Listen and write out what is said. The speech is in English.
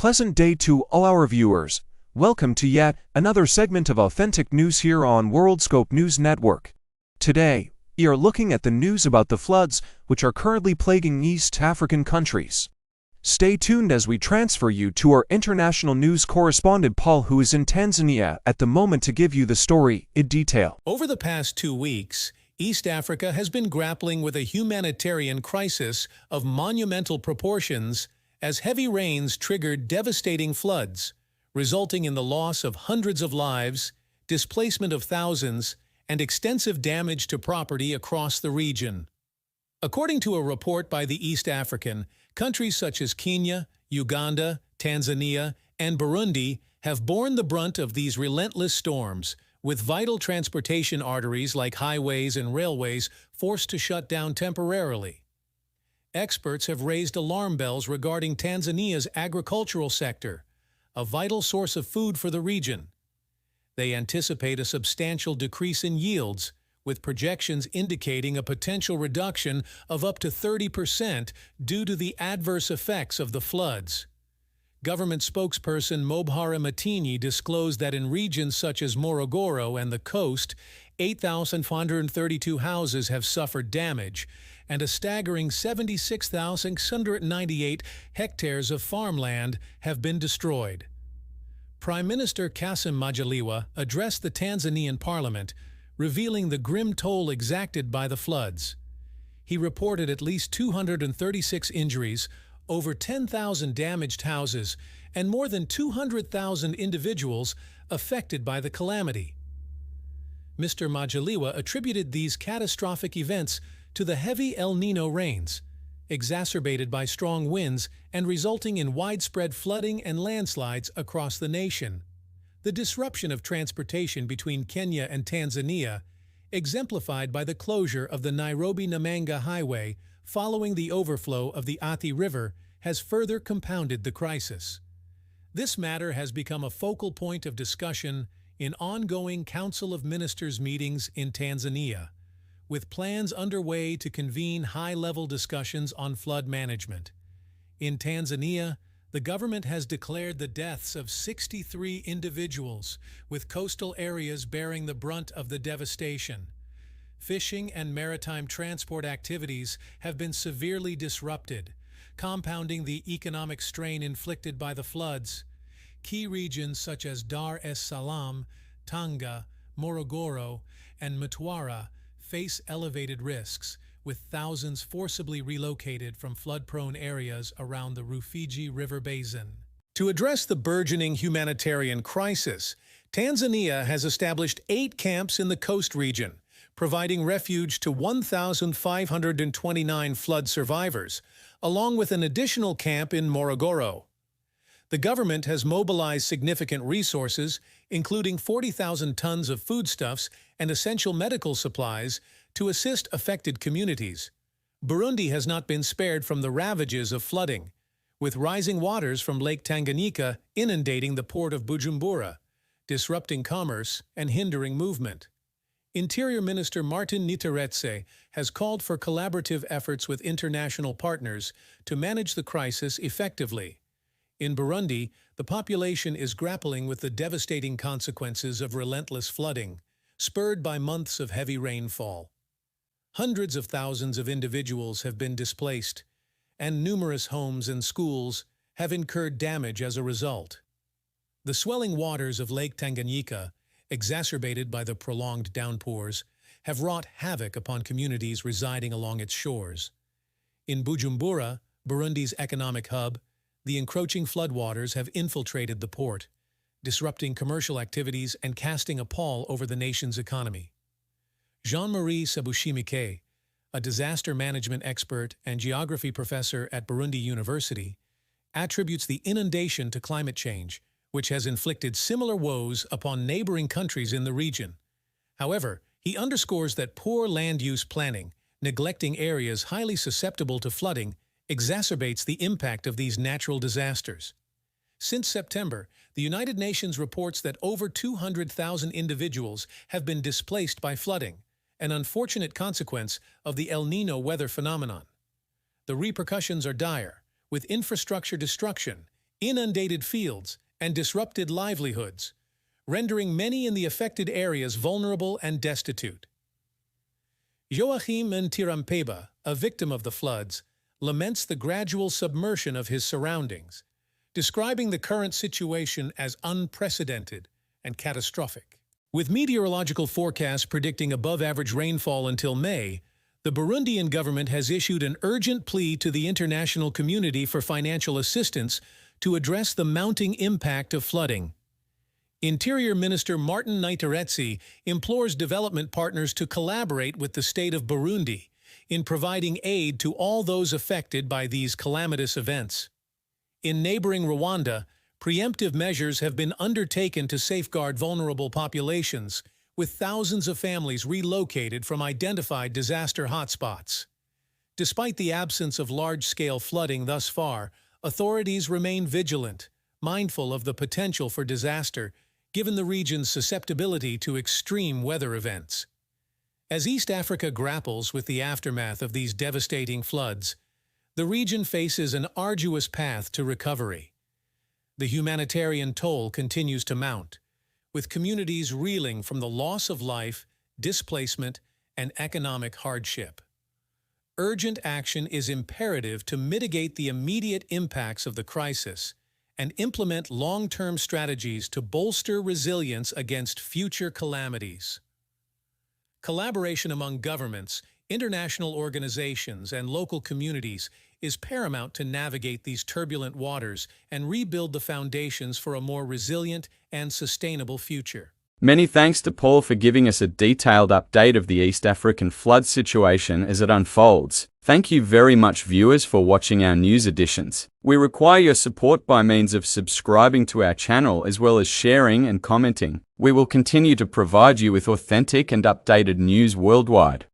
pleasant day to all our viewers. Welcome to yet another segment of authentic news here on WorldScope News Network. Today, we are looking at the news about the floods which are currently plaguing East African countries. Stay tuned as we transfer you to our international news correspondent Paul, who is in Tanzania at the moment to give you the story in detail. Over the past 2 weeks, East Africa has been grappling with a humanitarian crisis of monumental proportions as heavy rains triggered devastating floods, resulting in the loss of hundreds of lives, displacement of thousands, and extensive damage to property across the region. According to a report by the East African, countries such as Kenya, Uganda, Tanzania, and Burundi have borne the brunt of these relentless storms, with vital transportation arteries like highways and railways forced to shut down temporarily. Experts have raised alarm bells regarding Tanzania's agricultural sector, a vital source of food for the region. They anticipate a substantial decrease in yields, with projections indicating a potential reduction of up to 30% due to the adverse effects of the floods. Government spokesperson Mobhara Matini disclosed that in regions such as Morogoro and the coast, 8,532 houses have suffered damage, and a staggering 76,698 hectares of farmland have been destroyed. Prime Minister Kassim Majaliwa addressed the Tanzanian parliament, revealing the grim toll exacted by the floods. He reported at least 236 injuries, over 10,000 damaged houses, and more than 200,000 individuals affected by the calamity. Mr. Majaliwa attributed these catastrophic events to the heavy El Niño rains, exacerbated by strong winds and resulting in widespread flooding and landslides across the nation. The disruption of transportation between Kenya and Tanzania, exemplified by the closure of the Nairobi-Namanga Highway following the overflow of the Athi River, has further compounded the crisis. This matter has become a focal point of discussion in ongoing Council of Ministers meetings in Tanzania, with plans underway to convene high-level discussions on flood management. In Tanzania, the government has declared the deaths of 63 individuals, with coastal areas bearing the brunt of the devastation. Fishing and maritime transport activities have been severely disrupted, compounding the economic strain inflicted by the floods. Key regions such as Dar es Salaam, Tanga, Morogoro, and Mtwara face elevated risks, with thousands forcibly relocated from flood-prone areas around the Rufiji River Basin. To address the burgeoning humanitarian crisis, Tanzania has established 8 camps in the coast region, providing refuge to 1,529 flood survivors, along with an additional camp in Morogoro. The government has mobilized significant resources, including 40,000 tons of foodstuffs and essential medical supplies, to assist affected communities. Burundi has not been spared from the ravages of flooding, with rising waters from Lake Tanganyika inundating the port of Bujumbura, disrupting commerce and hindering movement. Interior Minister Martin Niteretse has called for collaborative efforts with international partners to manage the crisis effectively. In Burundi, the population is grappling with the devastating consequences of relentless flooding, spurred by months of heavy rainfall. Hundreds of thousands of individuals have been displaced, and numerous homes and schools have incurred damage as a result. The swelling waters of Lake Tanganyika, exacerbated by the prolonged downpours, have wrought havoc upon communities residing along its shores. In Bujumbura, Burundi's economic hub, the encroaching floodwaters have infiltrated the port, disrupting commercial activities and casting a pall over the nation's economy. Jean-Marie Sebushimike, a disaster management expert and geography professor at Burundi University, attributes the inundation to climate change, which has inflicted similar woes upon neighboring countries in the region. However, he underscores that poor land use planning, neglecting areas highly susceptible to flooding, exacerbates the impact of these natural disasters. Since September, the United Nations reports that over 200,000 individuals have been displaced by flooding, an unfortunate consequence of the El Niño weather phenomenon. The repercussions are dire, with infrastructure destruction, inundated fields, and disrupted livelihoods, rendering many in the affected areas vulnerable and destitute. Joachim Ntirampeba, a victim of the floods, laments the gradual submersion of his surroundings, describing the current situation as unprecedented and catastrophic. With meteorological forecasts predicting above-average rainfall until May, the Burundian government has issued an urgent plea to the international community for financial assistance to address the mounting impact of flooding. Interior Minister Martin Niteretse implores development partners to collaborate with the state of Burundi in providing aid to all those affected by these calamitous events. In neighboring Rwanda, preemptive measures have been undertaken to safeguard vulnerable populations, with thousands of families relocated from identified disaster hotspots. Despite the absence of large-scale flooding thus far, authorities remain vigilant, mindful of the potential for disaster, given the region's susceptibility to extreme weather events. As East Africa grapples with the aftermath of these devastating floods, the region faces an arduous path to recovery. The humanitarian toll continues to mount, with communities reeling from the loss of life, displacement, and economic hardship. Urgent action is imperative to mitigate the immediate impacts of the crisis and implement long-term strategies to bolster resilience against future calamities. Collaboration among governments, international organizations, and local communities is paramount to navigate these turbulent waters and rebuild the foundations for a more resilient and sustainable future. Many thanks to Paul for giving us a detailed update of the East African flood situation as it unfolds. Thank you very much, viewers, for watching our news editions. We require your support by means of subscribing to our channel as well as sharing and commenting. We will continue to provide you with authentic and updated news worldwide.